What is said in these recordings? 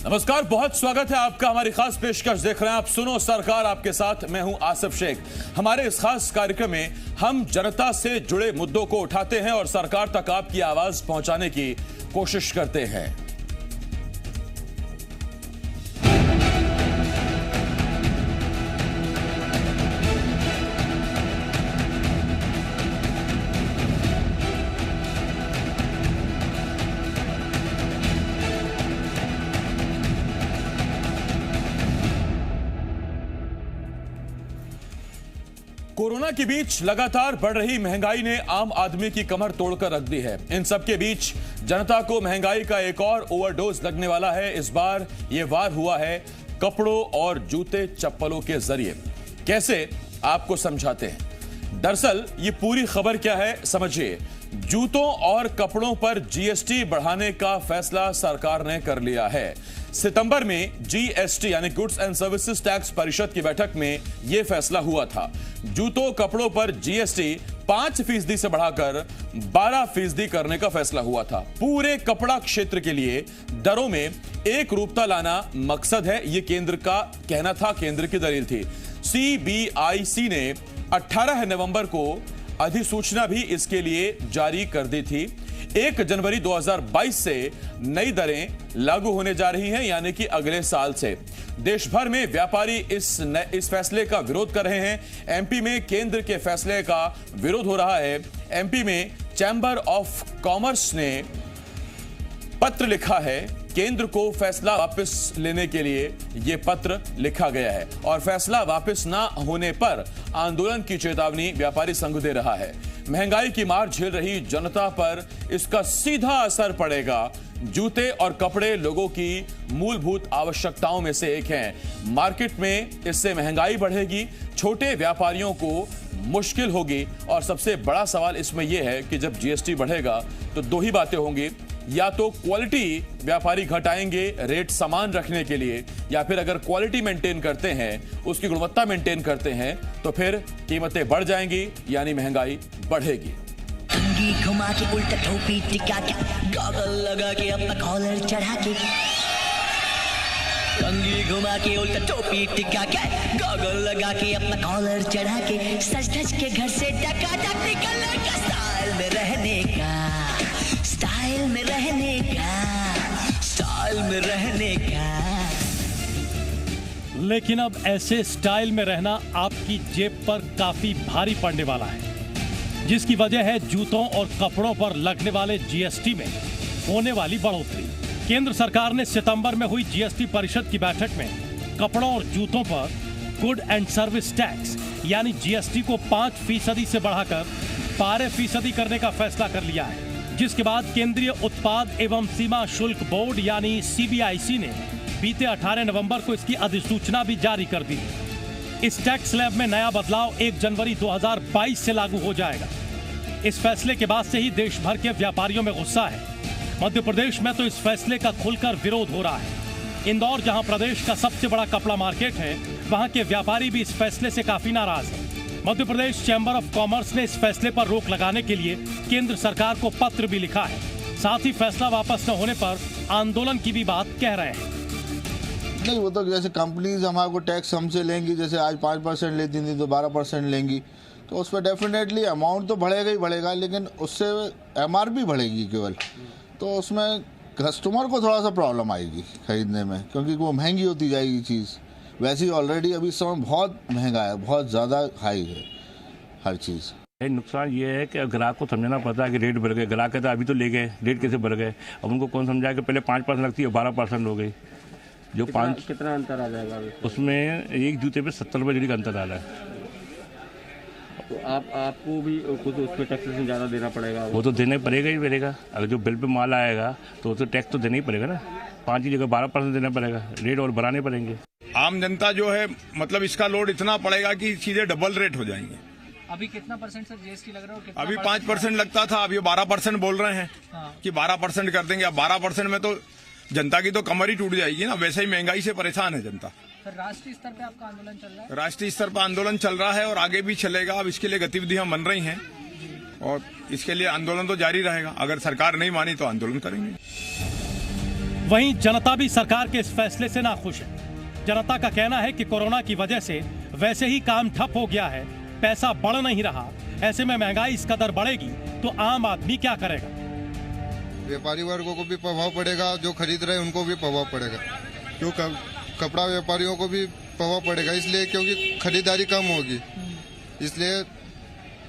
नमस्कार, बहुत स्वागत है आपका हमारी खास पेशकश देख रहे हैं आप। सुनो सरकार आपके साथ, मैं हूं आसिफ शेख। हमारे इस खास कार्यक्रम में हम जनता से जुड़े मुद्दों को उठाते हैं और सरकार तक आपकी आवाज पहुंचाने की कोशिश करते हैं। कोरोना के बीच लगातार बढ़ रही महंगाई ने आम आदमी की कमर तोड़कर रख दी है। इन सब के बीच जनता को महंगाई का एक और ओवरडोज लगने वाला है। इस बार ये वार हुआ है कपड़ों और जूते चप्पलों के जरिए। कैसे, आपको समझाते हैं। दरअसल ये पूरी खबर क्या है समझिए। जूतों और कपड़ों पर जीएसटी बढ़ाने का फैसला सरकार ने कर लिया है। सितंबर में जीएसटी यानी गुड्स एंड सर्विसेज टैक्स परिषद की बैठक में यह फैसला हुआ था। जूतों कपड़ों पर जीएसटी 5% से बढ़ाकर 12% करने का फैसला हुआ था। पूरे कपड़ा क्षेत्र के लिए दरों में एक रूपता लाना मकसद है, यह केंद्र का कहना था, केंद्र की दलील थी। सीबीआईसी ने 18 नवंबर को अधिसूचना भी इसके लिए जारी कर दी थी। 1 जनवरी 2022 से नई दरें लागू होने जा रही हैं, यानी कि अगले साल से। देश भर में व्यापारी इस फैसले का विरोध कर रहे हैं। एमपी में केंद्र के फैसले का विरोध हो रहा है। एमपी में चैंबर ऑफ कॉमर्स ने पत्र लिखा है। केंद्र को फैसला वापस लेने के लिए यह पत्र लिखा गया है और फैसला वापस ना होने पर आंदोलन की चेतावनी व्यापारी संघ दे रहा है। महंगाई की मार झेल रही जनता पर इसका सीधा असर पड़ेगा। जूते और कपड़े लोगों की मूलभूत आवश्यकताओं में से एक हैं। मार्केट में इससे महंगाई बढ़ेगी, छोटे व्यापारियों को मुश्किल होगी और सबसे बड़ा सवाल इसमें यह है कि जब जीएसटी बढ़ेगा तो दो ही बातें होंगी। या तो क्वालिटी व्यापारी घटाएंगे रेट समान रखने के लिए, या फिर अगर क्वालिटी मेंटेन करते हैं, उसकी गुणवत्ता मेंटेन करते हैं, तो फिर कीमतें बढ़ जाएंगी यानी महंगाई बढ़ेगी। कंघी घुमा के उल्टा टोपी टिका के गॉगल लगा के अपना कॉलर चढ़ा के, कंघी घुमा के उल्टा टोपी टिका के गॉगल लगा के अपना कॉलर चढ़ा के, सज धज के घर से टकाटक निकलने का, स्टाइल में रहने का, स्टाइल में रहने का, स्टाइल में रहने का। लेकिन अब ऐसे स्टाइल में रहना आपकी जेब पर काफी भारी पड़ने वाला है, जिसकी वजह है जूतों और कपड़ों पर लगने वाले जीएसटी में होने वाली बढ़ोतरी। केंद्र सरकार ने सितंबर में हुई जीएसटी परिषद की बैठक में कपड़ों और जूतों पर गुड एंड सर्विस टैक्स यानी जीएसटी को 5% से बढ़ाकर 12% करने का फैसला कर लिया है, जिसके बाद केंद्रीय उत्पाद एवं सीमा शुल्क बोर्ड यानी सीबीआईसी ने बीते 18 नवंबर को इसकी अधिसूचना भी जारी कर दी। इस टैक्स स्लैब में नया बदलाव 1 जनवरी 2022 से लागू हो जाएगा। इस फैसले के बाद से ही देश भर के व्यापारियों में गुस्सा है। मध्य प्रदेश में तो इस फैसले का खुलकर विरोध हो रहा है। इंदौर, जहां प्रदेश का सबसे बड़ा कपड़ा मार्केट है, वहां के व्यापारी भी इस फैसले से काफी नाराज हैं। Madhya Pradesh chamber of commerce ने इस फैसले पर रोक लगाने के लिए केंद्र सरकार को पत्र भी लिखा है। साथ ही फैसला वापस न होने पर आंदोलन की भी बात कह रहे हैं। नहीं, वो तो जैसे कंपनीज हमारे को टैक्स हमसे लेंगी, जैसे आज 5% लेती थी तो 12% लेंगी, तो उस पर डेफिनेटली अमाउंट तो बढ़ेगा ही बढ़ेगा, लेकिन उससे एमआरपी बढ़ेगी केवल, तो उसमें कस्टमर को थोड़ा सा प्रॉब्लम आएगी खरीदने में, क्योंकि वो महंगी होती जाएगी चीज़। वैसे ही ऑलरेडी अभी इस समय बहुत महंगा है, बहुत ज़्यादा हाई है हर चीज़। नुकसान ये है कि ग्राहक को समझना पड़ता है कि रेट बढ़ गए। ग्राहक कहता है अभी तो ले गए, रेट कैसे बढ़ गए। अब उनको कौन समझाए कि पहले 5% लगती है, 12% हो गई। जो कितना अंतर आ जाएगा उसमें एक जूते पे 70 रुपये जोड़ी का अंतर आ रहा है। तो आपको भी कुछ उस पर टैक्स से ज़्यादा देना पड़ेगा। वो तो देना पड़ेगा ही पड़ेगा। अगर जो बिल पे माल आएगा तो टैक्स तो देना ही पड़ेगा ना। 5 की जगह 12% देना पड़ेगा, रेट और बढ़ाने पड़ेंगे। आम जनता जो है, मतलब इसका लोड इतना पड़ेगा कि चीजें डबल रेट हो जाएंगे। अभी कितना परसेंट सर जीएसटी लग रहा है? अभी 5% लगता था, अभी 12% बोल रहे हैं कि 12% कर देंगे। अब 12% में तो जनता की तो कमर ही टूट जाएगी ना। वैसे ही महंगाई से परेशान है जनता। सर राष्ट्रीय स्तर पे आपका आंदोलन चल रहा है? राष्ट्रीय स्तर पर आंदोलन चल रहा है और आगे भी चलेगा। अब इसके लिए गतिविधियां बन रही हैं और इसके लिए आंदोलन तो जारी रहेगा। अगर सरकार नहीं मानी तो आंदोलन करेंगे। वहीं जनता भी सरकार के इस फैसले से नाखुश है। जनता का कहना है कि कोरोना की वजह से वैसे ही काम ठप हो गया है, पैसा बढ़ नहीं रहा, ऐसे में महंगाई इस कदर बढ़ेगी तो आम आदमी क्या करेगा। व्यापारी वर्गों को भी प्रभाव पड़ेगा, जो खरीद रहे हैं उनको भी प्रभाव पड़ेगा, क्यों कपड़ा व्यापारियों को भी प्रभाव पड़ेगा, इसलिए क्योंकि खरीदारी कम होगी। इसलिए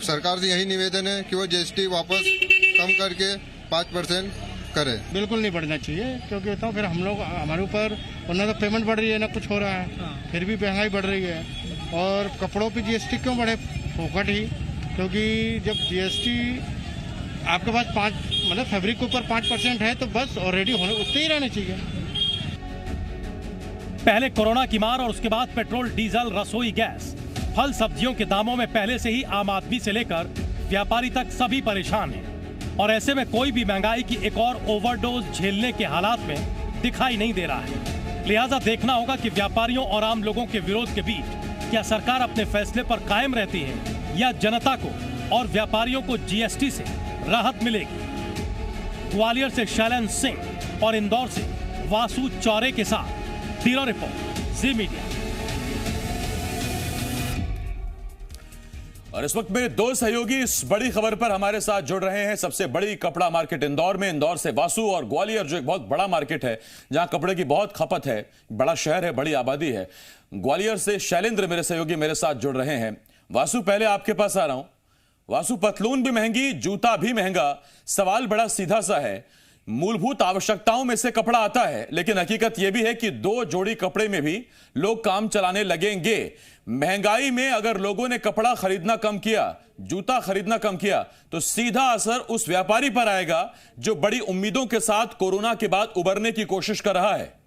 सरकार से यही निवेदन है कि वो जीएसटी वापस कम करके 5% करे। बिल्कुल नहीं बढ़ना चाहिए, क्योंकि तो फिर हम लोग हमारे ऊपर ना तो पेमेंट बढ़ रही है ना कुछ हो रहा है, फिर भी महंगाई बढ़ रही है। और कपड़ों पे जीएसटी क्यों बढ़े, फोकट ही, क्योंकि जब जीएसटी आपके पास 5 मतलब फैब्रिक के ऊपर 5% है तो बस ऑलरेडी होने उतने ही रहने चाहिए। पहले कोरोना की मार और उसके बाद पेट्रोल, डीजल, रसोई गैस, फल सब्जियों के दामों में पहले से ही आम आदमी से लेकर व्यापारी तक सभी परेशान हैं और ऐसे में कोई भी महंगाई की एक और ओवरडोज झेलने के हालात में दिखाई नहीं दे रहा है। लिहाजा देखना होगा कि व्यापारियों और आम लोगों के विरोध के बीच क्या सरकार अपने फैसले पर कायम रहती है या जनता को और व्यापारियों को जीएसटी से राहत मिलेगी। ग्वालियर से शैलेंद्र सिंह और इंदौर से वासु चौरे के साथ ब्यूरो रिपोर्ट, जी मीडिया। और इस वक्त मेरे दो सहयोगी इस बड़ी खबर पर हमारे साथ जुड़ रहे हैं। सबसे बड़ी कपड़ा मार्केट इंदौर में, इंदौर से वासु, और ग्वालियर जो एक बहुत बड़ा मार्केट है जहां कपड़े की बहुत खपत है, बड़ा शहर है, बड़ी आबादी है। ग्वालियर से शैलेंद्र मेरे सहयोगी मेरे साथ जुड़ रहे हैं। वासु, पहले आपके पास आ रहा हूं। वासु, पतलून भी महंगी, जूता भी महंगा। सवाल बड़ा सीधा सा है, मूलभूत आवश्यकताओं में से कपड़ा आता है, लेकिन हकीकत यह भी है कि 2 जोड़ी कपड़े में भी लोग काम चलाने लगेंगे। महंगाई में अगर लोगों ने कपड़ा खरीदना कम किया, जूता खरीदना कम किया, तो सीधा असर उस व्यापारी पर आएगा जो बड़ी उम्मीदों के साथ कोरोना के बाद उबरने की कोशिश कर रहा है।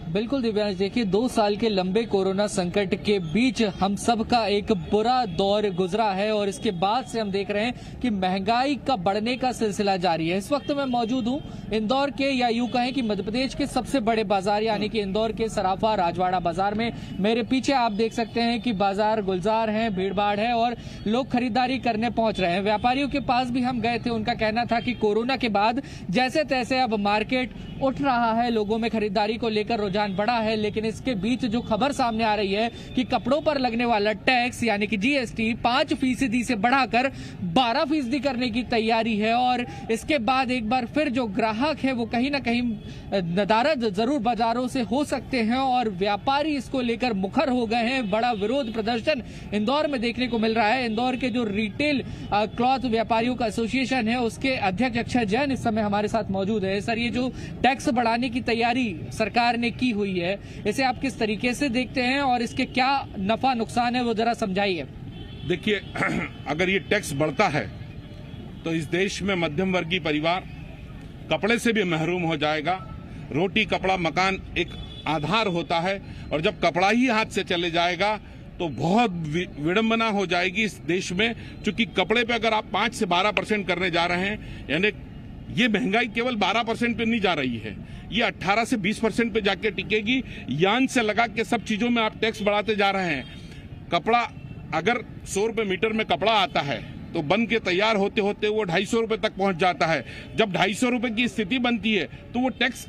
बिल्कुल दिव्यांश, देखिए 2 साल के लंबे कोरोना संकट के बीच हम सब का एक बुरा दौर गुजरा है और इसके बाद से हम देख रहे हैं कि महंगाई का बढ़ने का सिलसिला जारी है। इस वक्त मैं मौजूद हूं इंदौर के, या यूं कहें कि मध्य प्रदेश के सबसे बड़े बाजार यानी कि इंदौर के सराफा राजवाड़ा बाजार में। मेरे पीछे आप देख सकते हैं कि बाजार गुलजार है, भीड़ भाड़ है और लोग खरीदारी करने पहुंच रहे हैं। व्यापारियों के पास भी हम गए थे, उनका कहना था कि कोरोना के बाद जैसे तैसे अब मार्केट उठ रहा है, लोगों में खरीदारी को लेकर रुझान बढ़ा है, लेकिन इसके बीच जो खबर सामने आ रही है कि कपड़ों पर लगने वाला टैक्स यानी कि जीएसटी 5% से बढ़ाकर 12% करने की तैयारी है। और इसके बाद एक बार फिर जो ग्राहक है वो कहीं ना कहीं नदारद जरूर बाजारों से हो सकते हैं और व्यापारी इसको लेकर मुखर हो गए हैं। बड़ा विरोध प्रदर्शन इंदौर में देखने को मिल रहा है। इंदौर के जो रिटेल क्लॉथ व्यापारियों का एसोसिएशन है उसके अध्यक्ष अक्षय जैन इस समय हमारे साथ मौजूद है। सर, ये जो टैक्स बढ़ाने की तैयारी सरकार ने की हुई है, इसे आप किस तरीके से देखते हैं और इसके क्या नफा नुकसान है वो जरा समझाइए। देखिए, अगर ये टैक्स बढ़ता है तो इस देश में मध्यम वर्गीय परिवार कपड़े से भी महरूम हो जाएगा। रोटी, कपड़ा, मकान एक आधार होता है और जब कपड़ा ही हाथ से चले जाएगा तो बहुत विडंबना हो जाएगी इस देश में। क्योंकि कपड़े पे अगर आप 5 से 12% करने जा रहे हैं, यानी ये महंगाई केवल 12% पे नहीं जा रही है, ये 18 से 20% पे जाके टिकेगी। यान से लगा के सब चीजों में आप टैक्स बढ़ाते जा रहे हैं। कपड़ा अगर 100 रुपए मीटर में कपड़ा आता है तो बन के तैयार होते होते वो 250 रुपए तक पहुंच जाता है। जब 250 रुपए की स्थिति बनती है तो वो टैक्स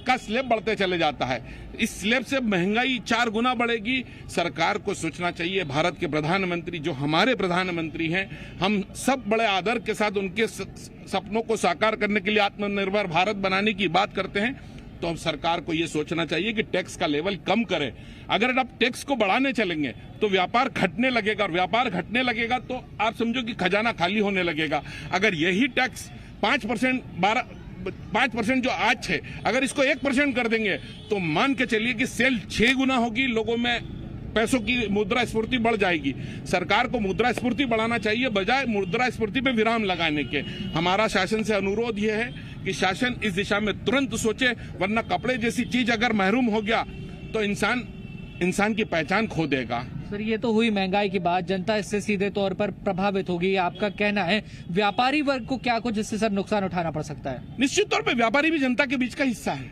का स्लैब बढ़ते चले जाता है। इस स्लैब से महंगाई 4 गुना बढ़ेगी। सरकार को सोचना चाहिए। भारत के प्रधानमंत्री जो हमारे प्रधानमंत्री हैं, हम सब बड़े आदर के साथ उनके सपनों को साकार करने के लिए आत्मनिर्भर भारत बनाने की बात करते हैं, तो अब सरकार को यह सोचना चाहिए कि टैक्स का लेवल कम करे। अगर आप टैक्स को बढ़ाने चलेंगे तो व्यापार घटने लगेगा और व्यापार घटने लगेगा तो आप समझो कि खजाना खाली होने लगेगा। अगर यही टैक्स 5% जो आज है, अगर इसको 1% कर देंगे तो मान के चलिए कि सेल 6 गुना होगी, लोगों में पैसों की मुद्रा स्फूर्ति बढ़ जाएगी। सरकार को मुद्रा स्फूर्ति बढ़ाना चाहिए बजाय मुद्रा स्फूर्ति पे विराम लगाने के। हमारा शासन से अनुरोध यह है कि शासन इस दिशा में तुरंत सोचे, वरना कपड़े जैसी चीज अगर महरूम हो गया तो इंसान की पहचान खो देगा। सर, ये तो हुई महंगाई की बात, जनता इससे सीधे तौर पर प्रभावित होगी, आपका कहना है। व्यापारी वर्ग को क्या कुछ इससे सर नुकसान उठाना पड़ सकता है? निश्चित तौर पर व्यापारी भी जनता के बीच का हिस्सा है।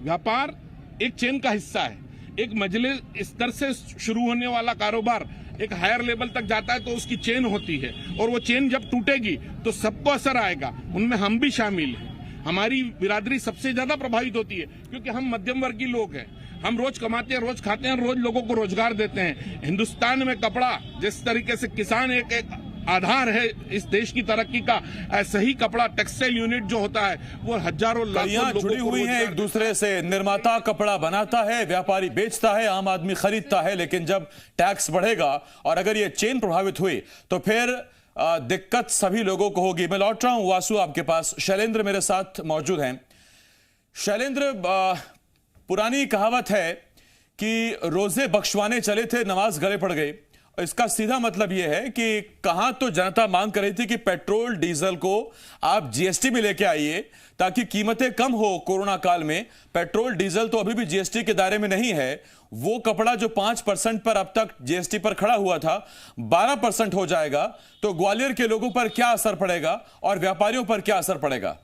व्यापार एक चेन का हिस्सा है। एक मंझले स्तर से शुरू होने वाला कारोबार एक हायर लेवल तक जाता है तो उसकी चेन होती है, और वो चेन जब टूटेगी तो सबको असर आएगा, उनमें हम भी शामिल हैं। हमारी बिरादरी सबसे ज्यादा प्रभावित होती है क्योंकि हम मध्यम वर्गीय लोग हैं, हम रोज कमाते हैं, रोज खाते हैं, रोज लोगों को रोजगार देते हैं। हिंदुस्तान में कपड़ा जिस तरीके से किसान एक आधार है इस देश की तरक्की का, ऐसे ही कपड़ा टेक्सटाइल यूनिट जो होता है वो हजारों लाखों जुड़ी हुई हैं एक दूसरे से। निर्माता कपड़ा बनाता है, व्यापारी बेचता है, आम आदमी खरीदता है, लेकिन जब टैक्स बढ़ेगा और अगर ये चेन प्रभावित हुई तो फिर दिक्कत सभी लोगों को होगी। मैं लौट रहा हूं वासु आपके पास। शैलेंद्र मेरे साथ मौजूद हैं। शैलेंद्र, पुरानी कहावत है कि रोजे बख्शवाने चले थे, नमाज गले पड़ गई। इसका सीधा मतलब यह है कि कहां तो जनता मांग कर रही थी कि पेट्रोल डीजल को आप जीएसटी में लेके आइए ताकि कीमतें कम हो कोरोना काल में। पेट्रोल डीजल तो अभी भी जीएसटी के दायरे में नहीं है। वो कपड़ा जो 5% पर अब तक जीएसटी पर खड़ा हुआ था 12% हो जाएगा, तो ग्वालियर के लोगों पर क्या असर पड़ेगा और व्यापारियों पर क्या असर पड़ेगा?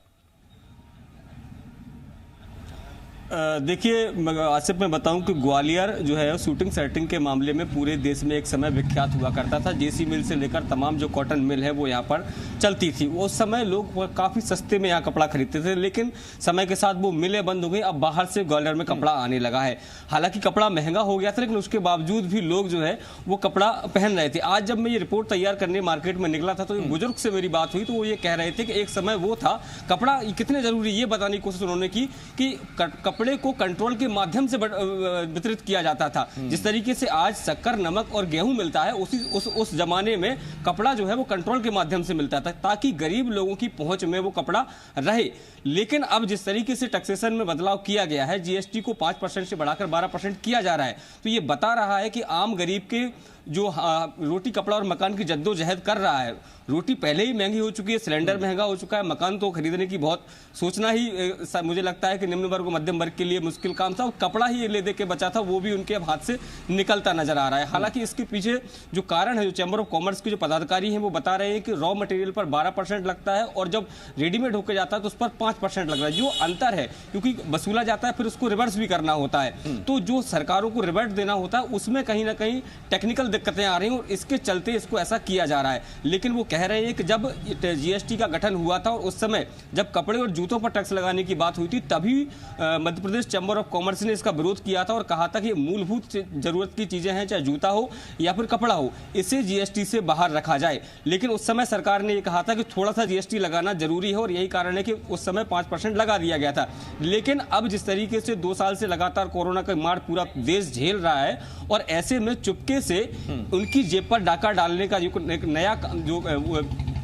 देखिए आसिफ, मैं बताऊं कि ग्वालियर जो है शूटिंग सेटिंग के मामले में पूरे देश में एक समय विख्यात हुआ करता था। जेसी मिल से लेकर तमाम जो कॉटन मिल है वो यहाँ पर चलती थी। उस समय लोग काफ़ी सस्ते में यहाँ कपड़ा खरीदते थे, लेकिन समय के साथ वो मिलें बंद हो गई। अब बाहर से ग्वालियर में कपड़ा आने लगा है। हालांकि कपड़ा महंगा हो गया था, लेकिन उसके बावजूद भी लोग जो है वो कपड़ा पहन रहे थे। आज जब मैं ये रिपोर्ट तैयार करने मार्केट में निकला था तो एक बुजुर्ग से मेरी बात हुई तो वो ये कह रहे थे कि एक समय वो था, कपड़ा कितने जरूरी ये बताने की कोशिश उन्होंने की कि कपड़े को कंट्रोल के माध्यम से वितरित किया जाता था। जिस तरीके से आज शक्कर, नमक और गेहूं मिलता है, उस जमाने में कपड़ा जो है वो कंट्रोल के माध्यम से मिलता था ताकि गरीब लोगों की पहुंच में वो कपड़ा रहे। लेकिन अब जिस तरीके से टैक्सेशन में बदलाव किया गया है, जीएसटी को 5% से बढ़ाकर 12% किया जा रहा है, तो ये बता रहा है कि आम गरीब के जो रोटी कपड़ा और मकान की जद्दोजहद कर रहा है, रोटी पहले ही महंगी हो चुकी है, सिलेंडर महंगा हो चुका है, मकान तो खरीदने की बहुत सोचना ही मुझे लगता है कि निम्न वर्ग और मध्यम वर्ग के लिए मुश्किल काम था। और कपड़ा ही ले दे के बचा था, वो भी उनके अब हाथ से निकलता नजर आ रहा है। हालांकि इसके पीछे जो कारण है, जो चैम्बर ऑफ कॉमर्स के जो पदाधिकारी हैं वो बता रहे हैं कि रॉ मटेरियल पर 12% लगता है और जब रेडीमेड होकर जाता है तो उस पर 5% लग रहा है। जो अंतर है, क्योंकि वसूला जाता है फिर उसको रिवर्स भी करना होता है, तो जो सरकारों को रिवर्ट देना होता है उसमें कहीं ना कहीं टेक्निकल दिक्कतें आ रही हैं और इसके चलते इसको ऐसा किया जा रहा है। लेकिन वो कह रहे हैं कि जब जीएसटी का गठन हुआ था और उस समय जब कपड़े और जूतों पर टैक्स लगाने की बात हुई थी, तभी Madhya Pradesh chamber of commerce ने इसका विरोध किया था और कहा था कि मूलभूत जरूरत की चीजें हैं, चाहे जूता हो या फिर कपड़ा हो, इसे जीएसटी से बाहर रखा जाए। लेकिन उस समय सरकार ने यह कहा था कि थोड़ा सा जीएसटी लगाना जरूरी है और यही कारण है कि उस समय 5% लगा दिया गया था। लेकिन अब जिस तरीके से 2 साल से लगातार कोरोना का मार पूरा देश झेल रहा है और ऐसे में चुपके से उनकी जेब पर डाका डालने का जो एक नया जो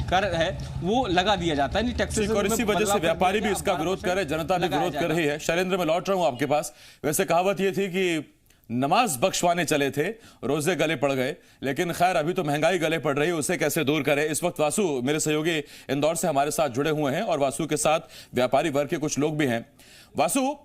कर है वो लगा दिया जाता है। टैक्सेस और इसी वजह से व्यापारी भी इसका विरोध कर रहे, जनता भी विरोध कर रही है। शैलेंद्र, मैं लौट रहा हूं आपके पास। वैसे कहावत ये थी कि नमाज बख्शवाने चले थे, रोजे गले पड़ गए, लेकिन खैर अभी तो महंगाई गले पड़ रही है, उसे कैसे दूर करें। इस वक्त वासु मेरे सहयोगी इंदौर से हमारे साथ जुड़े हुए हैं और वासु के साथ व्यापारी वर्ग के कुछ लोग भी हैं। वासु,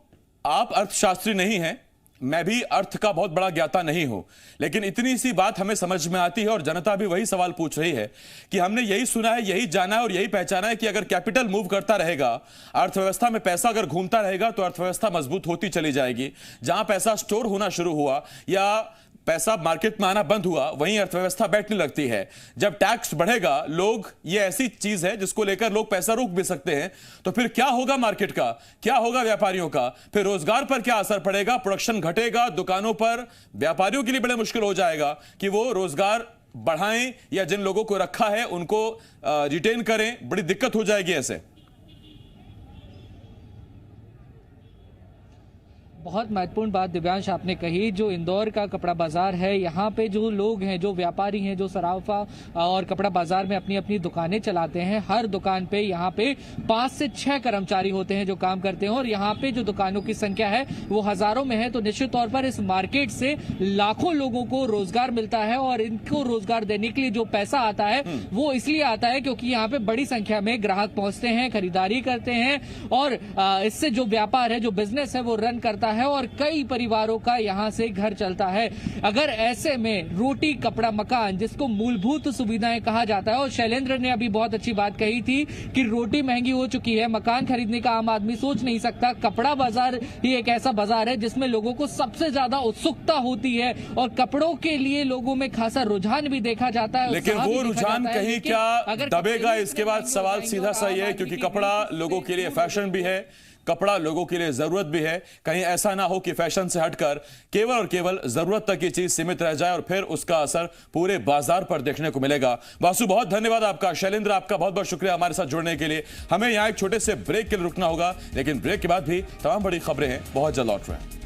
आप अर्थशास्त्री नहीं हैं, मैं भी अर्थ का बहुत बड़ा ज्ञाता नहीं हूं, लेकिन इतनी सी बात हमें समझ में आती है और जनता भी वही सवाल पूछ रही है कि हमने यही सुना है, यही जाना है और यही पहचाना है कि अगर कैपिटल मूव करता रहेगा, अर्थव्यवस्था में पैसा अगर घूमता रहेगा तो अर्थव्यवस्था मजबूत होती चली जाएगी। जहां पैसा स्टोर होना शुरू हुआ या पैसा मार्केट में आना बंद हुआ, वहीं अर्थव्यवस्था बैठने लगती है। जब टैक्स बढ़ेगा, लोग, ये ऐसी चीज है जिसको लेकर लोग पैसा रोक भी सकते हैं, तो फिर क्या होगा मार्केट का, क्या होगा व्यापारियों का, फिर रोजगार पर क्या असर पड़ेगा, प्रोडक्शन घटेगा, दुकानों पर व्यापारियों के लिए बड़ा मुश्किल हो जाएगा कि वो रोजगार बढ़ाएं या जिन लोगों को रखा है उनको रिटेन करें, बड़ी दिक्कत हो जाएगी। ऐसे बहुत महत्वपूर्ण बात दिव्यांश आपने कही। जो इंदौर का कपड़ा बाजार है, यहाँ पे जो लोग हैं, जो व्यापारी हैं, जो सराफा और कपड़ा बाजार में अपनी अपनी दुकानें चलाते हैं, हर दुकान पे यहाँ पे 5 से 6 कर्मचारी होते हैं जो काम करते हैं और यहाँ पे जो दुकानों की संख्या है वो हजारों में है। तो निश्चित तौर पर इस मार्केट से लाखों लोगों को रोजगार मिलता है और इनको रोजगार देने के लिए जो पैसा आता है वो इसलिए आता है क्योंकि यहाँ पे बड़ी संख्या में ग्राहक पहुंचते हैं, खरीदारी करते हैं और इससे जो व्यापार है, जो बिजनेस है वो रन करता जाता है और कई परिवारों का यहाँ से घर चलता है। अगर ऐसे में रोटी कपड़ा मकान, जिसको मूलभूत सुविधाएं कहा जाता है, और शैलेंद्र ने अभी बहुत अच्छी बात कही थी कि रोटी महंगी हो चुकी है, मकान खरीदने का आम आदमी सोच नहीं सकता। कपड़ा बाजार ही एक ऐसा बाजार है जिसमें लोगों को सबसे ज्यादा उत्सुकता होती है और कपड़ों के लिए लोगों में खासा रुझान भी देखा जाता है। लेकिन वो रुझान कहीं क्या दबेगा, इसके बाद सवाल सीधा सा ये है, क्योंकि कपड़ा लोगों के लिए फैशन भी है, कपड़ा लोगों के लिए जरूरत भी है। कहीं ऐसा ना हो कि फैशन से हटकर केवल और केवल जरूरत तक की चीज सीमित रह जाए और फिर उसका असर पूरे बाजार पर देखने को मिलेगा। वासु, बहुत धन्यवाद आपका। शैलेंद्र, आपका बहुत बहुत शुक्रिया हमारे साथ जुड़ने के लिए। हमें यहां एक छोटे से ब्रेक के लिए रुकना होगा, लेकिन ब्रेक के बाद भी तमाम बड़ी खबरें हैं, बहुत जल्द लौट रहे हैं।